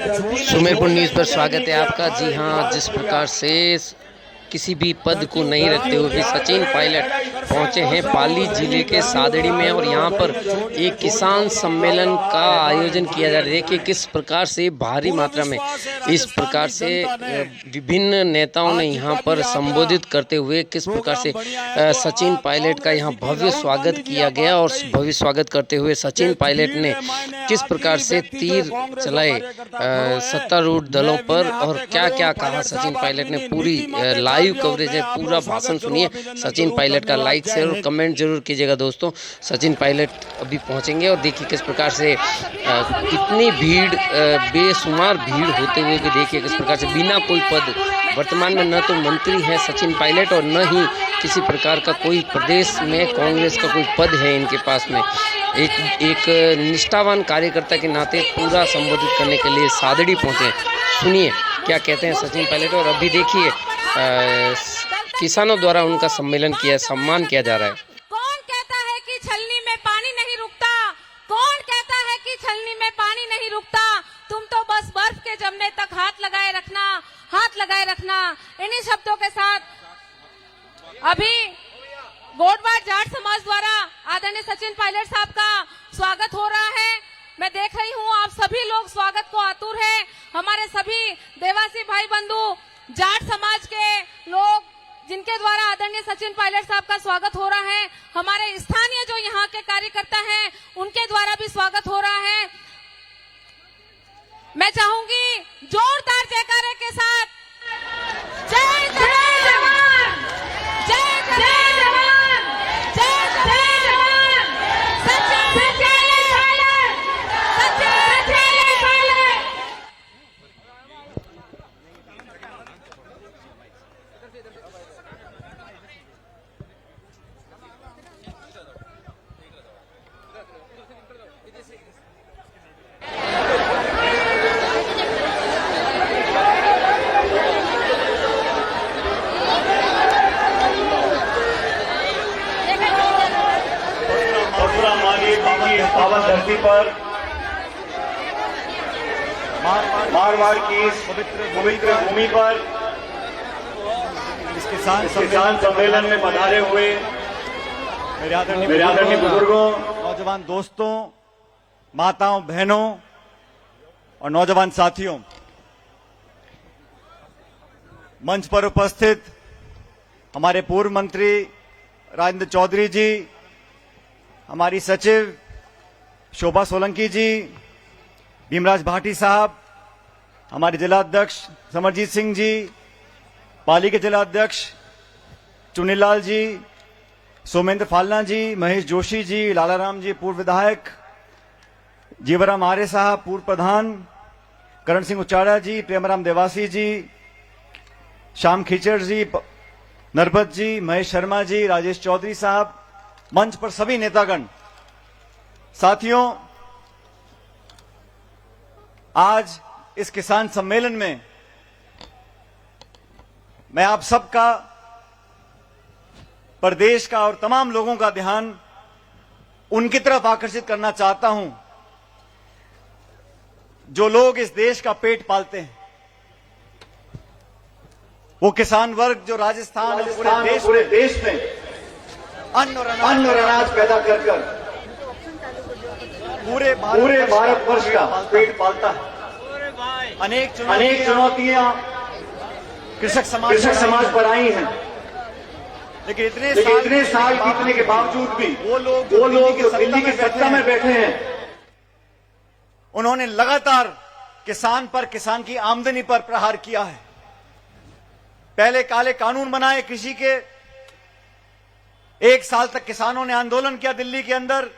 Sumerpur news पर स्वागत है आपका। जी हाँ, जिस प्रकार से किसी भी पद को नहीं रखते हुए भी सचिन पायलट पहुंचे हैं पाली जिले के सादड़ी में और यहां पर एक किसान सम्मेलन का आयोजन किया जा रहा है। देखिए किस प्रकार से भारी मात्रा में इस प्रकार से विभिन्न नेताओं ने यहां पर संबोधित करते हुए किस प्रकार से सचिन पायलट का यहां भव्य स्वागत किया गया और भव्य स्वागत करते हुए सचिन पायलट ने किस प्रकार से तीर चलाए सत्तारूढ़ दलों पर और क्या क्या कहा सचिन पायलट ने। पूरी लाइव कवरेज है, पूरा भाषण सुनिए सचिन पायलट का। लाइक शेयर और कमेंट जरूर कीजिएगा दोस्तों। सचिन पायलट अभी पहुंचेंगे और देखिए किस प्रकार से कितनी भीड़, बेशुमार भीड़ होते हुए भी देखिए किस प्रकार से बिना कोई पद, वर्तमान में न तो मंत्री है सचिन पायलट और न ही किसी प्रकार का कोई प्रदेश में कांग्रेस का कोई पद है इनके पास में। एक निष्ठावान कार्यकर्ता के नाते पूरा संबोधित करने के लिए सादड़ी पहुंचे। सुनिए क्या कहते हैं सचिन पायलट। और अभी देखिए किसानों द्वारा उनका सम्मेलन किया, सम्मान किया जा रहा है। कौन कहता है कि छलनी में पानी नहीं रुकता? कौन कहता है कि छलनी में पानी नहीं रुकता? तुम तो बस बर्फ के जमने तक हाथ लगाए रखना, हाथ लगाए रखना। इन्हीं शब्दों के साथ अभी गोडवार जाट समाज द्वारा आदरणीय सचिन पायलट साहब का स्वागत हो रहा है। मैं देख रही हूँ आप सभी लोग स्वागत को आतुर है। हमारे सभी देवासी भाई बंधु जाट समाज के लोग जिनके द्वारा आदरणीय सचिन पायलट साहब का स्वागत हो रहा है, हमारे स्थानीय जो यहाँ के कार्यकर्ता हैं उनके द्वारा भी स्वागत हो रहा है। मैं चाहूंगी जोरदार जयकारे के साथ जय जवान, जय जवान, जय जवान, सचिन पायलट, सचिन पायलट। पावन धरती पर मारवाड़ की इस पवित्र भूमि पर इस किसान सम्मेलन में पधारे हुए मेरे आदरणीय बुजुर्गों, नौजवान दोस्तों, माताओं, बहनों और नौजवान साथियों, मंच पर उपस्थित हमारे पूर्व मंत्री राजेंद्र चौधरी जी, हमारी सचिव शोभा सोलंकी जी, भीमराज भाटी साहब, हमारे जिला अध्यक्ष समरजीत सिंह जी, पाली के जिला अध्यक्ष चुनीलाल जी, सोमेंद्र फालना जी, महेश जोशी जी, लालाराम जी पूर्व विधायक, जीवराम आर्य साहब पूर्व प्रधान, करण सिंह उचाड़ा जी, प्रेमराम देवासी जी, श्याम खिचड़ जी, नरबत जी, महेश शर्मा जी, राजेश चौधरी साहब, मंच पर सभी नेतागण, साथियों, आज इस किसान सम्मेलन में मैं आप सबका, प्रदेश का और तमाम लोगों का ध्यान उनकी तरफ आकर्षित करना चाहता हूं जो लोग इस देश का पेट पालते हैं। वो किसान वर्ग जो राजस्थान और पूरे देश में अन्न और अनाज पैदा कर पूरे भारतवर्ष का पेट पालता है। अनेक चुनौतियां कृषक समाज पर आई हैं, लेकिन इतने साल बीतने के बावजूद भी वो लोग जो दिल्ली की सत्ता में बैठे हैं, उन्होंने लगातार किसान पर, किसान की आमदनी पर प्रहार किया है। पहले काले कानून बनाए कृषि के, एक साल तक किसानों ने आंदोलन किया दिल्ली के अंदर,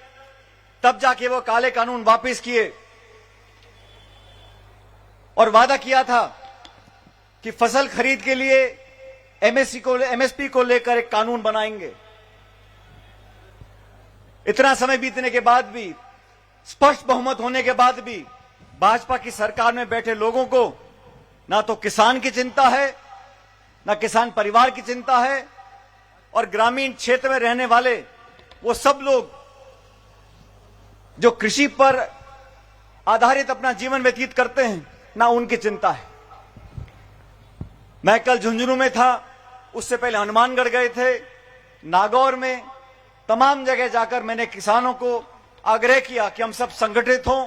तब जाके वो काले कानून वापस किए और वादा किया था कि फसल खरीद के लिए एमएसपी को लेकर एक कानून बनाएंगे। इतना समय बीतने के बाद भी, स्पष्ट बहुमत होने के बाद भी भाजपा की सरकार में बैठे लोगों को ना तो किसान की चिंता है, ना किसान परिवार की चिंता है, और ग्रामीण क्षेत्र में रहने वाले वो सब लोग जो कृषि पर आधारित अपना जीवन व्यतीत करते हैं, ना उनकी चिंता है। मैं कल झुंझुनू में था, उससे पहले हनुमानगढ़ गए थे, नागौर में, तमाम जगह जाकर मैंने किसानों को आग्रह किया कि हम सब संगठित हों,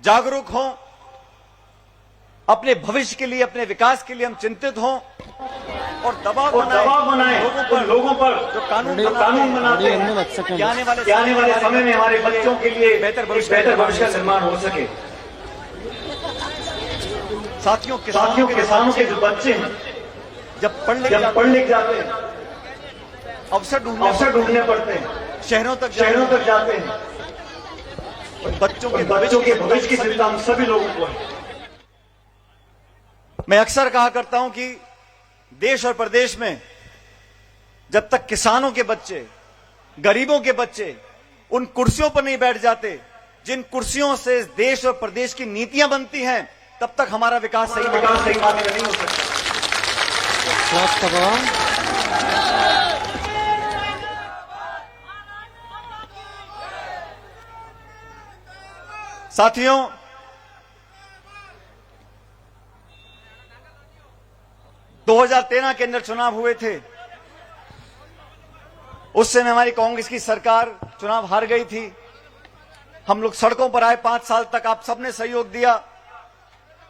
जागरूक हों, अपने भविष्य के लिए, अपने विकास के लिए हम चिंतित हों और दबाव बनाए लोगों पर जो कानून बनाते हैं कि आने वाले समय में हमारे बच्चों के लिए बेहतर भविष्य का निर्माण हो सके। साथियों, किसानों के जो बच्चे हैं जब पढ़ लिख जाते हैं, अवसर ढूंढने पड़ते हैं, शहरों तक जाते हैं, और बच्चों के भविष्य की चिंता हम सभी लोगों को है। मैं अक्सर कहा करता हूं कि देश और प्रदेश में जब तक किसानों के बच्चे, गरीबों के बच्चे उन कुर्सियों पर नहीं बैठ जाते जिन कुर्सियों से देश और प्रदेश की नीतियां बनती हैं, तब तक हमारा विकास सही मायने में नहीं हो सकता। साथियों, दो 2013 के अंदर चुनाव हुए थे। उस समय हमारी कांग्रेस की सरकार चुनाव हार गई थी। हम लोग सड़कों पर आए, 5 साल तक आप सबने सहयोग दिया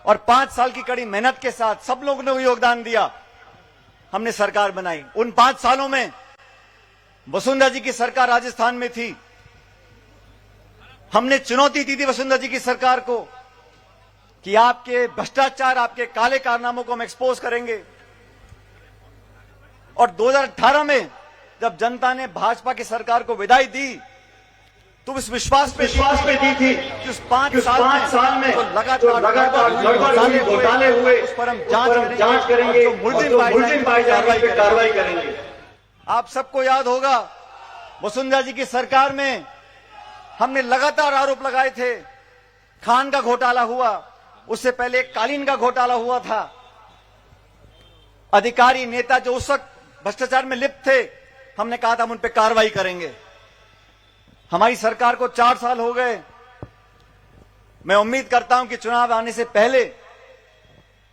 और 5 साल की कड़ी मेहनत के साथ सब लोगों ने योगदान दिया, हमने सरकार बनाई। उन 5 सालों में वसुंधरा जी की सरकार राजस्थान में थी। हमने चुनौती दी थी वसुंधरा जी की सरकार को कि आपके भ्रष्टाचार, आपके काले कारनामों को हम एक्सपोज करेंगे। और 2018 में जब जनता ने भाजपा की सरकार को विदाई दी तो इस विश्वास पे दी थी कि उस 5 साल में तो लगातार घोटाले हुए, उस पर हम जांच करेंगे, जो मुलजिम पाए जाएंगे कार्रवाई करेंगे। आप सबको याद होगा, वसुंधरा जी की सरकार में हमने लगातार आरोप लगाए थे। खान का घोटाला हुआ, उससे पहले कालीन का घोटाला हुआ था। अधिकारी, नेता जो उस वक्त भ्रष्टाचार में लिप्त थे, हमने कहा था हम उन पर कार्रवाई करेंगे। हमारी सरकार को 4 साल हो गए। मैं उम्मीद करता हूं कि चुनाव आने से पहले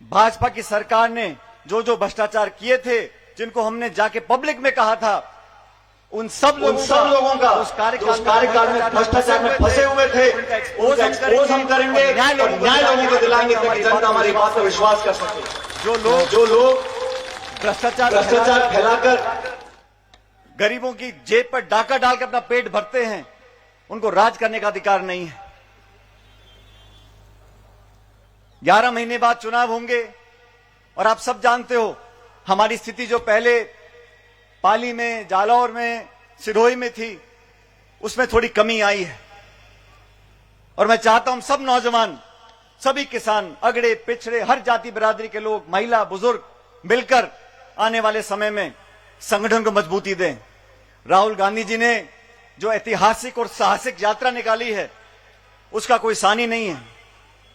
भाजपा की सरकार ने जो जो भ्रष्टाचार किए थे, जिनको हमने जाके पब्लिक में कहा था, उन सब लोगों का उस कार्यकाल में भ्रष्टाचार में फंसे हुए थे, एक्सपोज हम करेंगे और न्याय लोगों को दिलाएंगे ताकि जनता हमारी बात पर विश्वास कर सके। जो लोग भ्रष्टाचार फैलाकर गरीबों की जेब पर डाका डालकर अपना पेट भरते हैं, उनको राज करने का अधिकार नहीं है। 11 महीने बाद चुनाव होंगे और आप सब जानते हो हमारी स्थिति जो पहले पाली में, जालौर में, सिरोही में थी, उसमें थोड़ी कमी आई है। और मैं चाहता हूं सब नौजवान, सभी किसान, अगड़े पिछड़े, हर जाति बिरादरी के लोग, महिला, बुजुर्ग मिलकर आने वाले समय में संगठन को मजबूती दें। राहुल गांधी जी ने जो ऐतिहासिक और साहसिक यात्रा निकाली है, उसका कोई सानी नहीं है।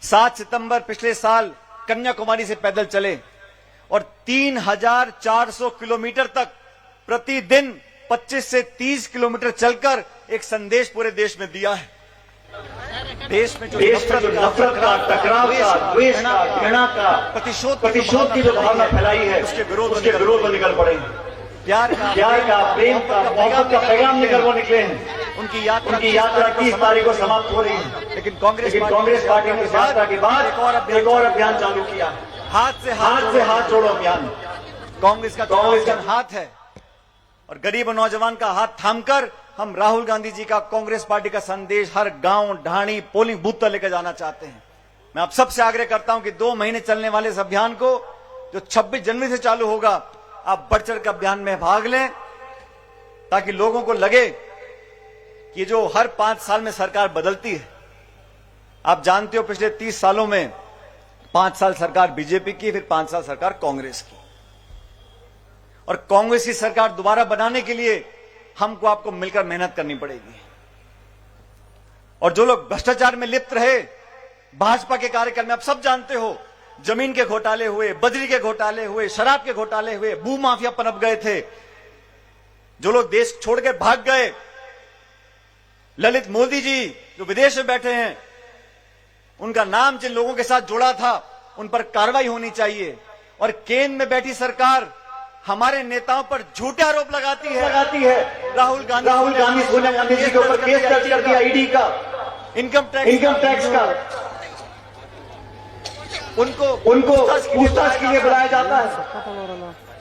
7 सितंबर पिछले साल कन्याकुमारी से पैदल चले और 3400 किलोमीटर तक प्रतिदिन 25 से 30 किलोमीटर चलकर एक संदेश पूरे देश में दिया है। देश में जो नफरत का, टकराव का, द्वेष का, घृणा का, प्रतिशोध की जो भावना फैलाई है, उसके विरोध में निकल पड़े हैं। प्यार का, प्रेम का, मोहब्बत का पैगाम लेकर वो निकले हैं। उनकी यात्रा 30 तारीख को समाप्त हो रही है, लेकिन कांग्रेस पार्टी ने इस यात्रा के बाद एक और अभियान चालू किया, हाथ से हाथ जोड़ो अभियान। कांग्रेस का हाथ है और गरीब और नौजवान का हाथ थामकर हम राहुल गांधी जी का, कांग्रेस पार्टी का संदेश हर गांव, ढाणी, पोलिंग बूथ तक लेकर जाना चाहते हैं। मैं आप सबसे आग्रह करता हूं कि 2 महीने चलने वाले इस अभियान को, जो 26 जनवरी से चालू होगा, आप बढ़ चढ़ कर अभियान में भाग लें, ताकि लोगों को लगे कि जो हर 5 साल में सरकार बदलती है। आप जानते हो पिछले 30 सालों में 5 साल सरकार बीजेपी की, फिर 5 साल सरकार कांग्रेस की। और कांग्रेस की सरकार दोबारा बनाने के लिए हमको आपको मिलकर मेहनत करनी पड़ेगी। और जो लोग भ्रष्टाचार में लिप्त रहे भाजपा के कार्यकाल में, आप सब जानते हो, जमीन के घोटाले हुए, बजरी के घोटाले हुए, शराब के घोटाले हुए, भू माफिया पनप गए थे, जो लोग देश छोड़कर भाग गए। ललित मोदी जी जो विदेश में बैठे हैं, उनका नाम जिन लोगों के साथ जुड़ा था उन पर कार्रवाई होनी चाहिए। और केंद्र में बैठी सरकार हमारे नेताओं पर झूठे आरोप लगाती है। राहुल गांधी सोनिया गांधी जी के ऊपर केस दर्ज कर दिया ईडी का, इनकम टैक्स का। उनको पूछताछ के लिए बुलाया जाता है।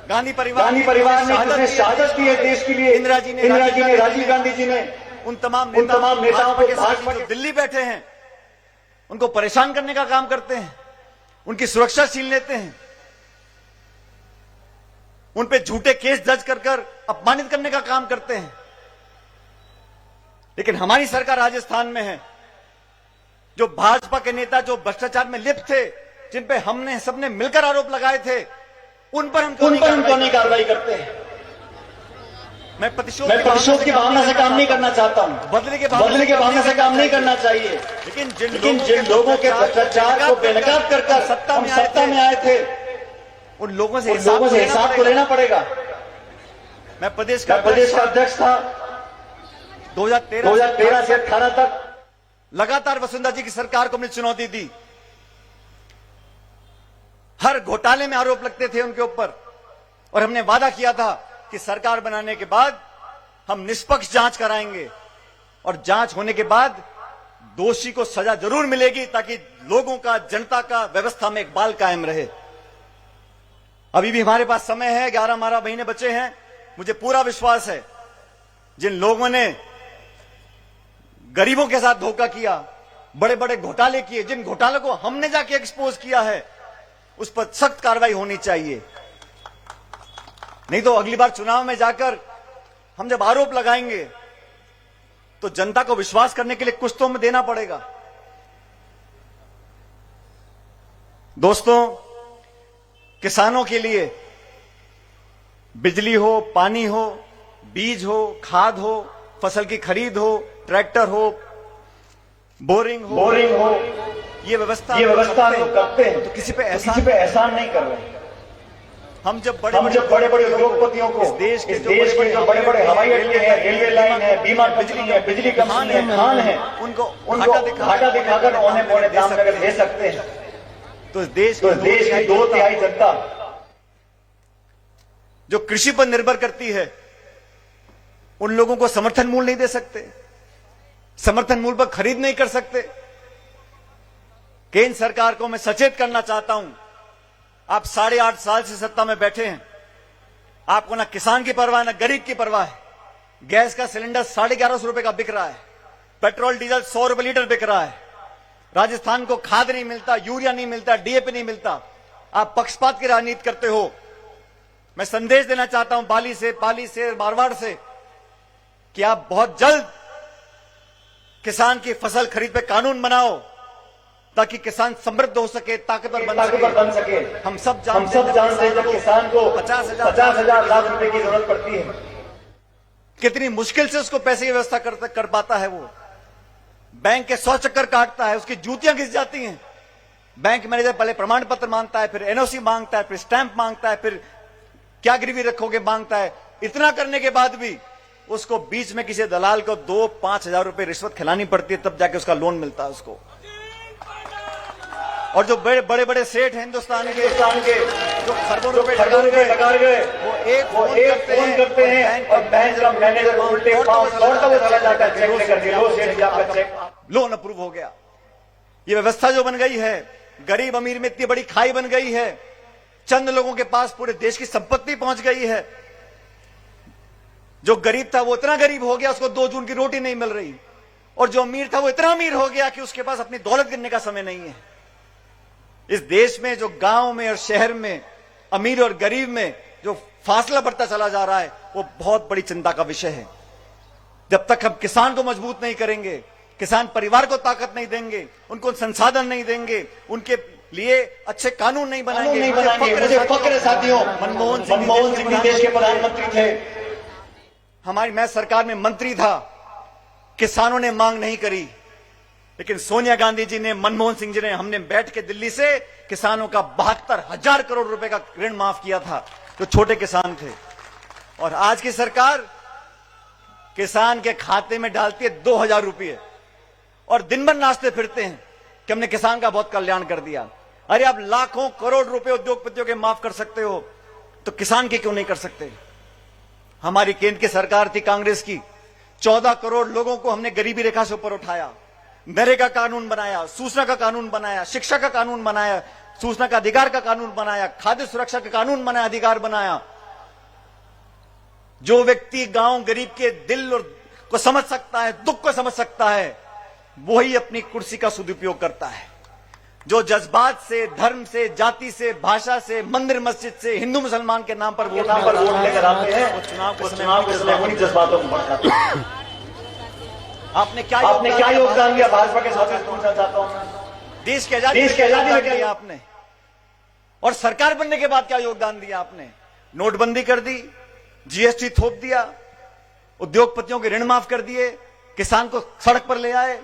गांधी परिवार ने शहादत दी है देश के लिए। इंदिरा जी ने, राजीव गांधी जी ने, उन तमाम नेताओं को भाजपा के दिल्ली बैठे हैं उनको परेशान करने का काम करते हैं, उनकी सुरक्षा छीन लेते हैं, उन पे झूठे केस दर्ज कर अपमानित करने का काम करते हैं। लेकिन हमारी सरकार राजस्थान में है, जो भाजपा के नेता जो भ्रष्टाचार में लिप्त थे, जिन पे हमने सबने मिलकर आरोप लगाए थे, उन पर हम क्यों नहीं कार्रवाई करते हैं। मैं प्रतिशोध की भावना से काम नहीं करना चाहता हूं, बदले के भावना से काम नहीं करना चाहिए। लेकिन जिन लोगों के भ्रष्टाचार को बेनकाब कर सत्ता में आए थे, उन लोगों से हिसाब को लेना पड़ेगा। मैं प्रदेश का अध्यक्ष था 2013 से 18 तक। लगातार वसुंधरा जी की सरकार को हमने चुनौती दी। हर घोटाले में आरोप लगते थे उनके ऊपर, और हमने वादा किया था कि सरकार बनाने के बाद हम निष्पक्ष जांच कराएंगे, और जांच होने के बाद दोषी को सजा जरूर मिलेगी, ताकि लोगों का, जनता का, व्यवस्था में एक बाल कायम रहे। अभी भी हमारे पास समय है, 11-12 महीने बचे हैं। मुझे पूरा विश्वास है जिन लोगों ने गरीबों के साथ धोखा किया, बड़े बड़े घोटाले किए, जिन घोटालों को हमने जाके एक्सपोज किया है, उस पर सख्त कार्रवाई होनी चाहिए। नहीं तो अगली बार चुनाव में जाकर हम जब आरोप लगाएंगे तो जनता को विश्वास करने के लिए कुछ तो हमें देना पड़ेगा। दोस्तों, किसानों के लिए बिजली हो, पानी हो, बीज हो, खाद हो, फसल की खरीद हो, ट्रैक्टर हो, बोरिंग हो, ये व्यवस्था हम करते हैं, तो किसी पे एहसान नहीं कर रहे। हम जब बड़े उद्योगपतियों को, इस देश के जो बड़े बड़े हवाई अड्डे हैं, रेलवे लाइन है, बीमा कंपनी है, बिजली कंपनी है, खान है, उनको घाटा दिखाकर औने पौने दाम अगर दे सकते हैं, तो देश की 2/3 जनता जो कृषि पर निर्भर करती है, उन लोगों को समर्थन मूल्य नहीं दे सकते, समर्थन मूल्य पर खरीद नहीं कर सकते। केंद्र सरकार को मैं सचेत करना चाहता हूं, आप 8.5 साल से सत्ता में बैठे हैं, आपको ना किसान की परवाह ना गरीब की परवाह है। गैस का सिलेंडर 1150 रुपए का बिक रहा है, पेट्रोल डीजल 100 रुपए लीटर बिक रहा है, राजस्थान को खाद नहीं मिलता, यूरिया नहीं मिलता, डीएपी नहीं मिलता। आप पक्षपात की राजनीति करते हो। मैं संदेश देना चाहता हूं पाली से, मारवाड़ से, कि आप बहुत जल्द किसान की फसल खरीद पे कानून बनाओ, ताकि किसान समृद्ध हो सके, ताकतवर बन सके। हम सब जानते हैं जब किसान को 50,000 लाख रुपए की जरूरत पड़ती है, कितनी मुश्किल से उसको पैसे की व्यवस्था कर पाता है। वो बैंक के 100 चक्कर काटता है, उसकी जूतियां घिस जाती हैं। बैंक मैनेजर पहले प्रमाण पत्र मांगता है, फिर एनओसी मांगता है, फिर स्टैंप मांगता है, फिर क्या गिरवी रखोगे मांगता है। इतना करने के बाद भी उसको बीच में किसी दलाल को 2-5 हजार रुपए रिश्वत खिलानी पड़ती है, तब जाके उसका लोन मिलता है उसको। और जो बड़े बड़े सेठ हैं हिंदुस्तान के जो खरबों रुपए लगा गए, वो एक फोन करते हैं और बैंक का मैनेजर उल्टे पांव दौड़ता हुआ चला जाता है, चेक लेकर के, लो सेठ जी आपका चेक, लोन अप्रूव हो गया। ये व्यवस्था जो बन गई है, गरीब अमीर में इतनी बड़ी खाई बन गई है, चंद लोगों के पास पूरे देश की संपत्ति पहुंच गई है। जो गरीब था वो इतना गरीब हो गया, उसको 2 जून की रोटी नहीं मिल रही, और जो अमीर था वो इतना अमीर हो गया कि उसके पास अपनी दौलत गिनने का समय नहीं है। इस देश में जो गांव में और शहर में, अमीर और गरीब में जो फासला बढ़ता चला जा रहा है, वो बहुत बड़ी चिंता का विषय है। जब तक हम किसान को मजबूत नहीं करेंगे, किसान परिवार को ताकत नहीं देंगे, उनको संसाधन नहीं देंगे, उनके लिए अच्छे कानून नहीं बनाएंगे। मुझे फक्र है साथियों, मनमोहन सिंह देश के प्रधानमंत्री थे, मैं सरकार में मंत्री था, किसानों ने मांग नहीं करी, लेकिन सोनिया गांधी जी ने, मनमोहन सिंह जी ने, हमने बैठ के दिल्ली से किसानों का 72,000 करोड़ रुपए का ऋण माफ किया था, जो छोटे किसान थे। और आज की सरकार किसान के खाते में डालती है 2,000 रुपये, और दिन भर नाचते फिरते हैं। कि हमने किसान का बहुत कल्याण कर दिया। अरे आप लाखों करोड़ रुपए उद्योगपतियों के माफ कर सकते हो, तो किसान के क्यों नहीं कर सकते? हमारी केंद्र की सरकार थी कांग्रेस की, 14 करोड़ लोगों को हमने गरीबी रेखा से ऊपर उठाया, नरेगा का कानून बनाया, सूचना का कानून बनाया, शिक्षा का कानून बनाया, सूचना का अधिकार का कानून बनाया, खाद्य सुरक्षा का कानून बनाया, अधिकार बनाया। जो व्यक्ति गांव गरीब के दिल और को समझ सकता है, दुख को समझ सकता है, वही अपनी कुर्सी का सदुपयोग करता है। जो जज्बात से, धर्म से, जाति से, भाषा से, मंदिर मस्जिद से, हिंदू मुसलमान के नाम पर वोट लेकर आते हैं, वो चुनाव के समय उन्हीं जज्बातों को भड़काते हैं। आपने क्या योगदान दिया भाजपा के साथ? पूछना चाहता हूं, देश की आजादी में क्या दिया आपने? और सरकार बनने के बाद क्या योगदान दिया आपने? नोटबंदी कर दी, जीएसटी थोप दिया, उद्योगपतियों के ऋण माफ कर दिए, किसान को सड़क पर ले आए,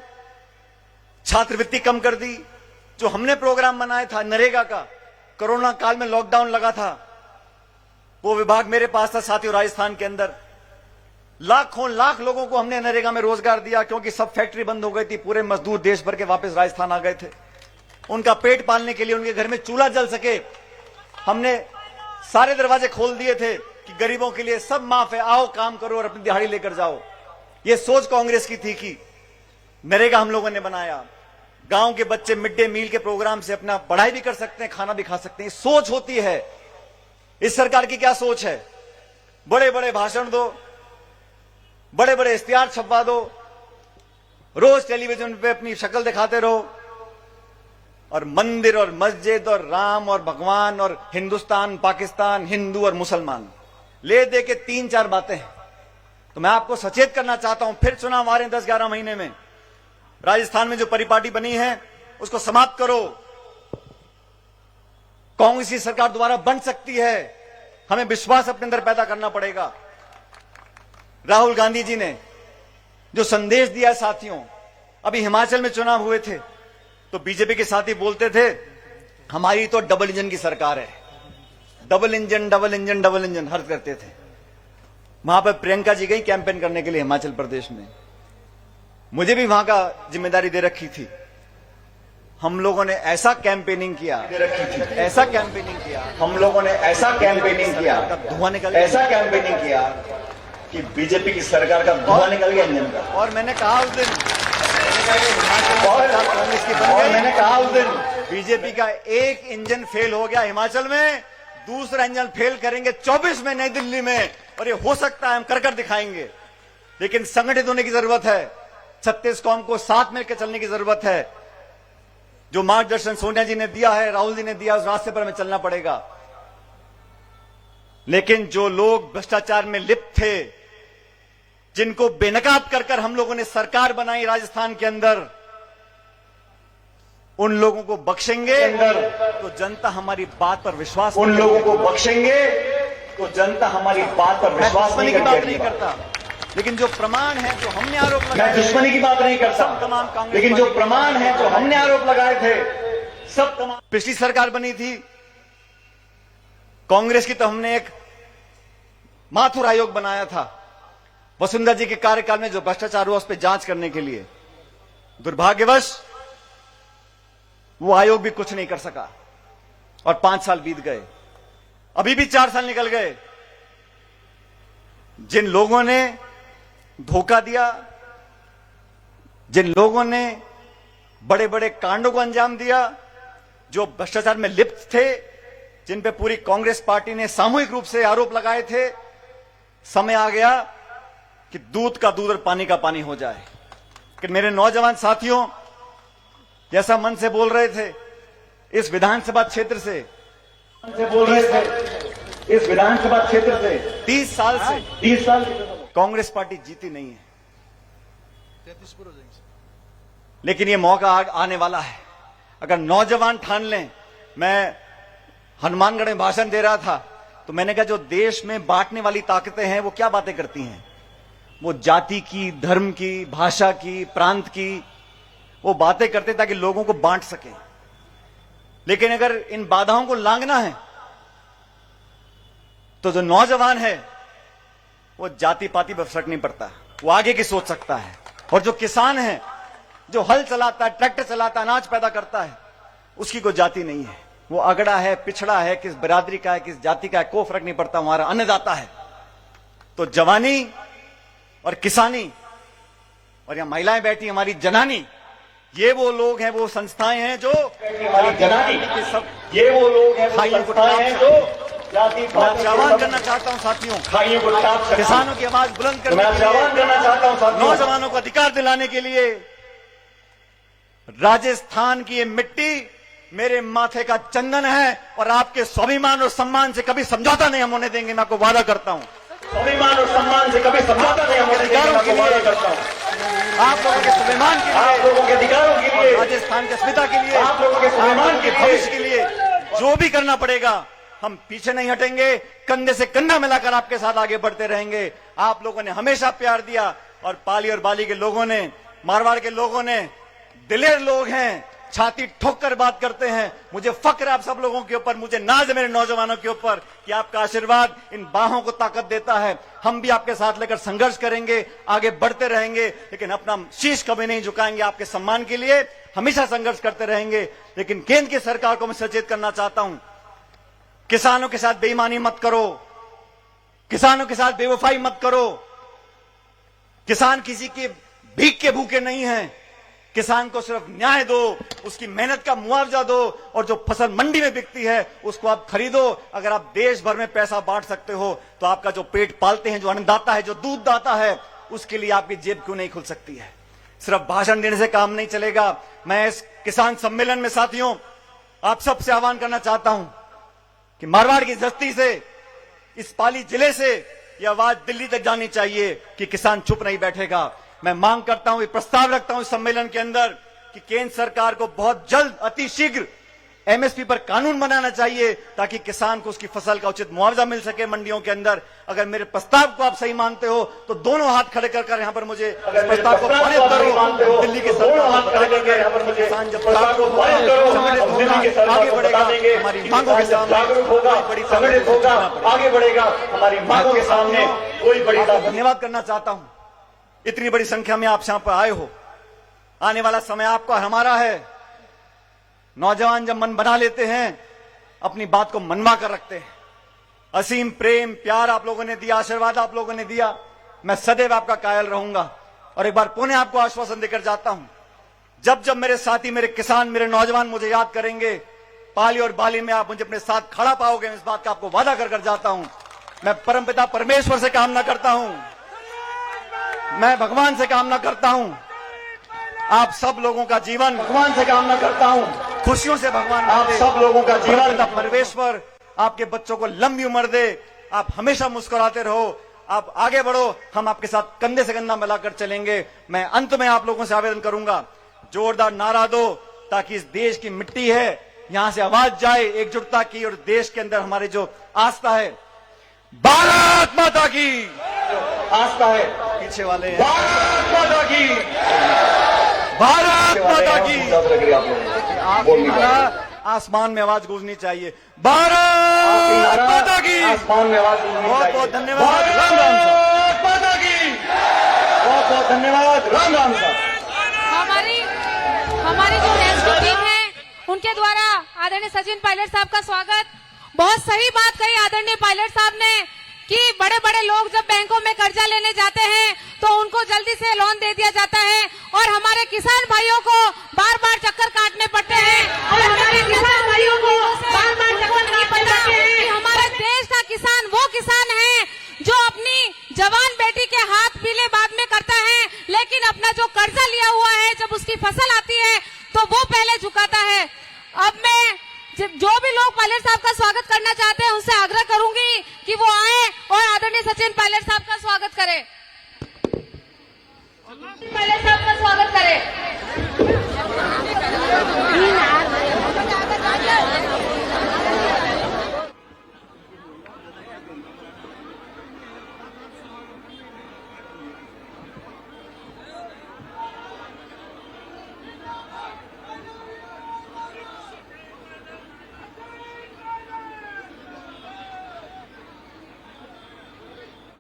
छात्रवृत्ति कम कर दी। जो हमने प्रोग्राम बनाया था नरेगा का, कोरोना काल में लॉकडाउन लगा था, वो विभाग मेरे पास था साथियों राजस्थान के अंदर। लाखों लाख लोगों को हमने नरेगा में रोजगार दिया, क्योंकि सब फैक्ट्री बंद हो गई थी। पूरे मजदूर देश भर के वापस राजस्थान आ गए थे। उनका पेट पालने के लिए, उनके घर में चूल्हा जल सके, हमने सारे दरवाजे खोल दिए थे कि गरीबों के लिए सब माफ है, आओ काम करो और अपनी दिहाड़ी लेकर जाओ। ये सोच कांग्रेस की थी कि नरेगा हम लोगों ने बनाया। गांव के बच्चे मिड डे मील के प्रोग्राम से अपना पढ़ाई भी कर सकते हैं, खाना भी खा सकते हैं। सोच होती है। इस सरकार की क्या सोच है? बड़े बड़े भाषण दो, बड़े बड़े इश्तिहार छपवा दो, रोज टेलीविजन पे अपनी शक्ल दिखाते रहो, और मंदिर और मस्जिद और राम और भगवान और हिंदुस्तान, पाकिस्तान, हिंदू और मुसलमान ले दे के 3-4 बातें हैं। तो मैं आपको सचेत करना चाहता हूं, फिर चुनाव आ रहे हैं 10-11 महीने में। राजस्थान में जो परिपाटी बनी है उसको समाप्त करो। कांग्रेस की सरकार दोबारा बन सकती है। हमें विश्वास अपने अंदर पैदा करना पड़ेगा। राहुल गांधी जी ने जो संदेश दिया साथियों, अभी हिमाचल में चुनाव हुए थे तो बीजेपी के साथी बोलते थे हमारी तो डबल इंजन की सरकार है, double engine double engine double engine हर करते थे। वहां पर प्रियंका जी गई कैंपेन करने के लिए हिमाचल प्रदेश में, मुझे भी वहां का जिम्मेदारी दे रखी थी। हम लोगों ने ऐसा कैंपेनिंग किया, ऐसा कैंपेनिंग किया, हम लोगों ने ऐसा कैंपेनिंग किया, धुआं निकल, ऐसा कैंपेनिंग किया कि बीजेपी की सरकार का धुआं निकल गया इंजन का। और मैंने कहा उस दिन, कांग्रेस की बन गई, मैंने कहा उस दिन बीजेपी का एक इंजन फेल हो गया हिमाचल में, दूसरा इंजन फेल करेंगे 24 में नई दिल्ली में, और ये हो सकता है हम कर दिखाएंगे। लेकिन संगठित होने की जरूरत है, 36 कौम को साथ मिलकर चलने की जरूरत है। जो मार्गदर्शन सोनिया जी ने दिया है, राहुल जी ने दिया, उस रास्ते पर हमें चलना पड़ेगा। लेकिन जो लोग भ्रष्टाचार में लिप्त थे, जिनको बेनकाब कर हम लोगों ने सरकार बनाई राजस्थान के अंदर, उन लोगों को बख्शेंगे तो जनता हमारी बात पर विश्वास, उन लोगों को बख्शेंगे तो जनता हमारी बात पर विश्वास नहीं की बात नहीं करता। लेकिन जो प्रमाण है, जो हमने आरोप लगाए, मैं दुश्मनी की बात नहीं करता, तमाम कांग्रेस, लेकिन जो प्रमाण है, जो हमने आरोप लगाए थे, सब तमाम। पिछली सरकार बनी थी कांग्रेस की, तो हमने एक माथुर आयोग बनाया था वसुंधरा जी के कार्यकाल में, जो भ्रष्टाचार हुआ उस पर जांच करने के लिए। दुर्भाग्यवश वो आयोग भी कुछ नहीं कर सका और 5 साल बीत गए, अभी भी 4 साल निकल गए। जिन लोगों ने धोखा दिया, जिन लोगों ने बड़े बड़े कांडों को अंजाम दिया, जो भ्रष्टाचार में लिप्त थे, जिन पे पूरी कांग्रेस पार्टी ने सामूहिक रूप से आरोप लगाए थे, समय आ गया कि दूध का दूध और पानी का पानी हो जाए। कि मेरे नौजवान साथियों, जैसा मन से बोल रहे थे, इस विधानसभा क्षेत्र से बोल रहे थे, इस विधानसभा क्षेत्र से 30 साल कांग्रेस पार्टी जीती नहीं है। लेकिन ये मौका आने वाला है। अगर नौजवान ठान लें, मैं हनुमानगढ़ में भाषण दे रहा था तो मैंने कहा जो देश में बांटने वाली ताकतें हैं वो क्या बातें करती हैं? वो जाति की, धर्म की, भाषा की, प्रांत की वो बातें करते ताकि लोगों को बांट सके। लेकिन अगर इन बाधाओं को लांघना है तो जो नौजवान है वो जाति पाति पर फर्क नहीं पड़ता, वो आगे की सोच सकता है। और जो किसान है जो हल चलाता है, ट्रैक्टर चलाता है, अनाज पैदा करता है, उसकी कोई जाति नहीं है। वो अगड़ा है, पिछड़ा है, किस बिरादरी का है, किस जाति का है, कोई फर्क नहीं पड़ता, हमारा अन्नदाता है। तो जवानी और किसानी और यहाँ महिलाएं बैठी, हमारी जनानी, ये वो लोग हैं, वो संस्थाएं हैं जो हमारी जनानी के सब ये वो लोग हैं, वो भाइयों को संस्थाएं हैं जो जाति मैं आपसे आह्वान करना चाहता हूं साथियों, भाइयों को ताप सकती हैं। किसानों की आवाज बुलंद मैं करने आपसे के आह्वान लिए, करना चाहता हूं साथियों, नौजवानों को अधिकार दिलाने के लिए राजस्थान की ये मिट्टी मेरे माथे का चंदन है और आपके स्वाभिमान और सम्मान से कभी समझौता नहीं हम होने देंगे। मैं आपको वादा करता हूं, स्वाभिमान और सम्मान से कभी समझौता नहीं हम अधिकारों के लिए करता हूं। आप लोगों के स्वाभिमान के आप लिए, लोगों के अधिकारों के लिए, राजस्थान के अस्मिता के लिए, आप लोगों के स्वाभिमान के के भविष्य के लिए जो भी करना पड़ेगा हम पीछे नहीं हटेंगे, कंधे से कंधा मिलाकर आपके साथ आगे बढ़ते रहेंगे। आप लोगों ने हमेशा प्यार दिया और पाली और बाली के लोगों ने, मारवाड़ के लोगों ने, दिलेर लोग हैं, छाती ठोक कर बात करते हैं। मुझे फक्र है आप सब लोगों के ऊपर, मुझे नाज है मेरे नौजवानों के ऊपर कि आपका आशीर्वाद इन बाहों को ताकत देता है। हम भी आपके साथ लेकर संघर्ष करेंगे, आगे बढ़ते रहेंगे, लेकिन अपना शीश कभी नहीं झुकाएंगे। आपके सम्मान के लिए हमेशा संघर्ष करते रहेंगे। लेकिन केंद्र की सरकार को मैं सचेत करना चाहता हूं, किसानों के साथ बेईमानी मत करो, किसानों के साथ बेवफाई मत करो। किसान किसी के भीख के भूखे नहीं हैं। किसान को सिर्फ न्याय दो, उसकी मेहनत का मुआवजा दो और जो फसल मंडी में बिकती है उसको आप खरीदो। अगर आप देश भर में पैसा बांट सकते हो तो आपका जो पेट पालते हैं, जो अन्नदाता है, जो दूध दाता है, उसके लिए आपकी जेब क्यों नहीं खुल सकती है? सिर्फ भाषण देने से काम नहीं चलेगा। मैं इस किसान सम्मेलन में साथियों आप सबसे आह्वान करना चाहता हूं कि मारवाड़ की धरती से, इस पाली जिले से यह आवाज दिल्ली तक जानी चाहिए कि किसान चुप नहीं बैठेगा। मैं मांग करता हूं, ये प्रस्ताव रखता हूं इस सम्मेलन के अंदर कि केंद्र सरकार को बहुत जल्द, अति शीघ्र एमएसपी पर कानून बनाना चाहिए ताकि किसान को उसकी फसल का उचित मुआवजा मिल सके मंडियों के अंदर। अगर मेरे प्रस्ताव को आप सही मानते हो तो दोनों हाथ खड़े कर यहां पर मुझे इस प्रस्ताव को पारित करो। दिल्ली की सरकार किसान जब आगे बढ़ेगा, हमारी मांगों के सामने बड़ी संगठित होगा, आगे बढ़ेगा, हमारी मांगों के सामने कोई बड़ी धन्यवाद करना चाहता हूं। इतनी बड़ी संख्या में आप यहां पर आए हो। आने वाला समय आपका हमारा है। नौजवान जब मन बना लेते हैं, अपनी बात को मनवा कर रखते हैं। असीम प्रेम प्यार आप लोगों ने दिया, आशीर्वाद आप लोगों ने दिया, मैं सदैव आपका कायल रहूंगा। और एक बार पुनः आपको आश्वासन देकर जाता हूं, जब जब मेरे साथी, मेरे किसान, मेरे नौजवान मुझे याद करेंगे, पाली और बाली में आप मुझे अपने साथ खड़ा पाओगे। इस बात का आपको वादा कर जाता हूं। मैं परमपिता परमेश्वर से कामना करता हूं, मैं भगवान से कामना करता हूं, आप सब लोगों का जीवन, भगवान से कामना करता हूं, खुशियों से भगवान आप सब लोगों का जीवन, परमेश्वर आपके बच्चों को लंबी उम्र दे, आप हमेशा मुस्कुराते रहो, आप आगे बढ़ो, हम आपके साथ कंधे से कंधा मिलाकर चलेंगे। मैं अंत में आप लोगों से आवेदन करूंगा, जोरदार नारा दो ताकि इस देश की मिट्टी है, यहां से आवाज जाए एकजुटता की, और देश के अंदर हमारी जो आस्था है, भारत माता की आस्था है, पीछे वाले हैं, भारत माता की, भारत माता की, आप आसमान में आवाज गूंजनी चाहिए, भारत माता की। आसमान में आवाज बहुत बहुत धन्यवाद, राम राम साहब। माता की, बहुत बहुत धन्यवाद, राम राम साहब। हमारी जो रेस्क्यू टीम है उनके द्वारा आदरणीय सचिन पायलट साहब का स्वागत। बहुत सही बात कही आदरणीय पायलट साहब ने कि बड़े बड़े लोग जब बैंकों में कर्जा लेने जाते हैं तो उनको जल्दी से लोन दे दिया जाता है और हमारे किसान भाइयों को बार बार चक्कर काटने पड़ते हैं और हमारे किसान भाइयों को बार बार चक्कर नहीं पड़ता कि हमारे देश का किसान वो किसान है जो अपनी जवान बेटी के हाथ पीले बाद में करता है, लेकिन अपना जो कर्जा लिया हुआ है जब उसकी फसल आती है तो वो पहले झुकाता है। अब मैं जो भी लोग पायलट साहब का स्वागत करना चाहते हैं उनसे आग्रह करूंगी कि वो आए और आदरणीय सचिन पायलट साहब का स्वागत करें। पायलट साहब का स्वागत